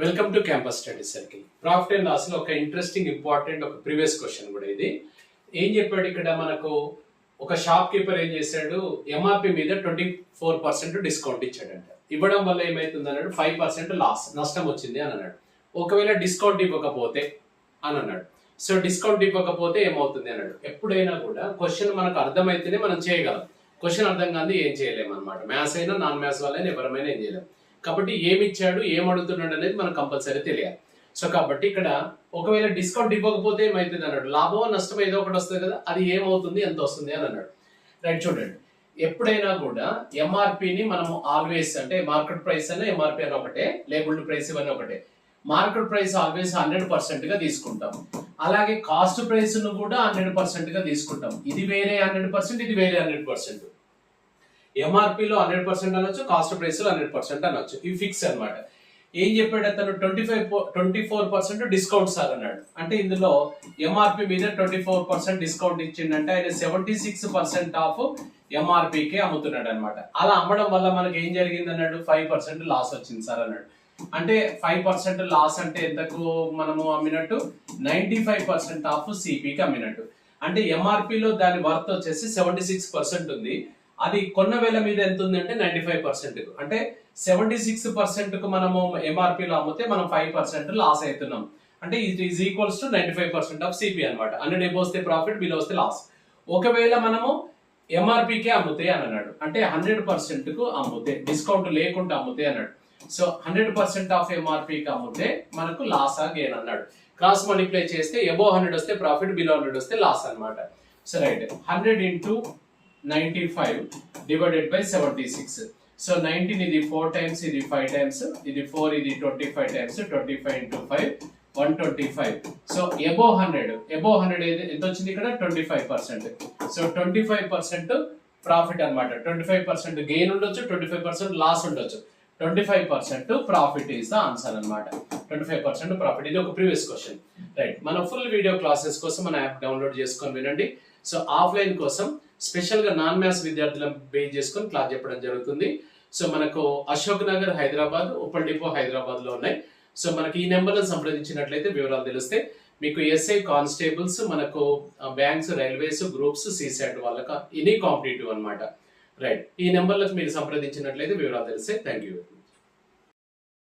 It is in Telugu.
Welcome to campus study circle. Profit and loss లో ఒక ఇంట్రెస్టింగ్ ఇంపార్టెంట్ ఒక ప్రీవియస్ క్వశ్చన్ కూడా ఇది. ఏం చెప్పాడు ఇక్కడ మనకు, ఒక షాప్ కీపర్ ఏం చేశాడు, ఎంఆర్పి మీద 24% డిస్కౌంట్ ఇచ్చాడంట. ఇవ్వడం వల్ల ఏమైతుంది అన్నాడు, 5% లాస్, నష్టం వచ్చింది అని అన్నాడు. ఒకవేళ డిస్కౌంట్ ఇవ్వకపోతే అని అన్నాడు. సో డిస్కౌంట్ ఇవ్వకపోతే ఏమవుతుంది అన్నాడు. ఎప్పుడైనా కూడా క్వశ్చన్ మనకు అర్థమైతేనే మనం చేయగలం, క్వశ్చన్ అర్థం కాదు ఏం చేయలేము అనమాట. మ్యాథ్స్ అయినా నాన్ మ్యాథ్స్ వాళ్ళైనా ఎవరమైనా ఏం చేయలేము. కాబట్టి ఏమి ఇచ్చాడు, ఏం అడుగుతున్నాడు అనేది మనకు కంపల్సరీ తెలియాలి. సో కాబట్టి ఇక్కడ ఒకవేళ డిస్కౌంట్ ఇవ్వకపోతే ఏమవుతుంది అన్నాడు, లాభం నష్టం ఏదో ఒకటి వస్తుంది కదా, అది ఏమవుతుంది, ఎంత వస్తుంది అని అన్నాడు. రైట్, చూడండి, ఎప్పుడైనా కూడా ఎంఆర్పిని మనము ఆల్వేస్, అంటే మార్కెట్ ప్రైస్ అయినా ఎంఆర్పి అని ఒకటే, లేబుల్డ్ ప్రైస్ ఇవన్నీ ఒకటే. మార్కెట్ ప్రైస్ ఆల్వేస్ 100% గా తీసుకుంటాం. అలాగే కాస్ట్ ప్రైస్ ను కూడా 100% గా తీసుకుంటాం. ఇది వేరే 100%, ఇది వేరే 100%. ఎంఆర్పిలో 100% అనొచ్చు, కాస్ట్ ప్రైస్ లో 100% అనొచ్చు. ఇవి ఫిక్స్ అనమాట. ఏం చెప్పాడు అతను, 24% డిస్కౌంట్ సార్ అన్నాడు. అంటే ఇందులో ఎంఆర్పి మీద 24% డిస్కౌంట్ ఇచ్చిండంటే ఆయన 76% ఆఫ్ ఎంఆర్పికి అమ్ముతున్నాడు అనమాట. అలా అమ్మడం వల్ల మనకి ఏం జరిగింది అన్నాడు, 5% లాస్ వచ్చింది సార్ అన్నాడు. అంటే 5% లాస్ అంటే ఎంతకు మనము అమ్మినట్టు, 95% ఆఫ్ సిపికి అమ్మినట్టు. అంటే ఎంఆర్పిలో దాని వర్త్ వచ్చేసి 76% ఉంది. అది కొన్న వేల మీద ఎంత ఉంది అంటే 95%. అంటే 76% కు మనము ఎంఆర్పిలో అమ్మితే మనం 5% లాస్ అవుతున్నాం. అంటే it is equals to 95% of CP అనమాట. 100 ఎబో వస్తే ప్రాఫిట్, బిలో వస్తే లాస్. ఒకవేళ మనము ఎంఆర్పికే అమ్ముతే అని అన్నాడు, అంటే 100% కు అమ్ముతే, డిస్కౌంట్ లేకుండా అమ్ముతే అన్నాడు. సో 100% ఆఫ్ ఎంఆర్పికి అమ్ముతే మనకు లాస్ ఆ గెయిన్ అన్నాడు. క్రాస్ మల్టిప్లై చేస్తే ఎబో 100 వస్తే ప్రాఫిట్, బిలో 100 వస్తే లాస్ అనమాట. So right, 100 into 95 divided by 76. So 19 ఇది 4 times, ఇది 5 times, ఇది 4, ఇది 25 times, 25 into 5 125. సో above 100 ఎంత వచ్చింది ఇక్కడ, 25%. సో 25% ప్రాఫిట్ అన్నమాట. 25% గెయిన్ ఉండొచ్చు, 25% లాస్ ఉండొచ్చు. 25% ప్రాఫిట్ ఈస్ ద ఆన్సర్ అన్నమాట. 25% ప్రాఫిట్. ఇది ఒక ప్రీవియస్ క్వశ్చన్. రైట్, మన ఫుల్ వీడియో క్లాసెస్ కోసం మన యాప్ డౌన్లోడ్ చేసుకొని వినండి. సో ఆఫ్లైన్ కోసం స్పెషల్ గా నాన్ మ్యాథ్స్ విద్యార్థులను బేస్ చేసుకొని క్లాస్ చెప్పడం జరుగుతుంది. సో మనకు అశోక్ నగర్ హైదరాబాద్, ఉప్పల్ డిపో హైదరాబాద్ లో ఉన్నాయి. సో మనకి ఈ నెంబర్లను సంప్రదించినట్లయితే వివరాలు తెలిస్తే మీకు ఎస్ఐ, కానిస్టేబుల్స్, మనకు బ్యాంక్స్, రైల్వేస్, గ్రూప్స్, సిసాట్ వాళ్ళకి ఎనీ కాంపిటేటివ్ అనమాట. రైట్, ఈ నెంబర్లకు మీరు సంప్రదించినట్లయితే వివరాలు తెలిస్తే. Thank you.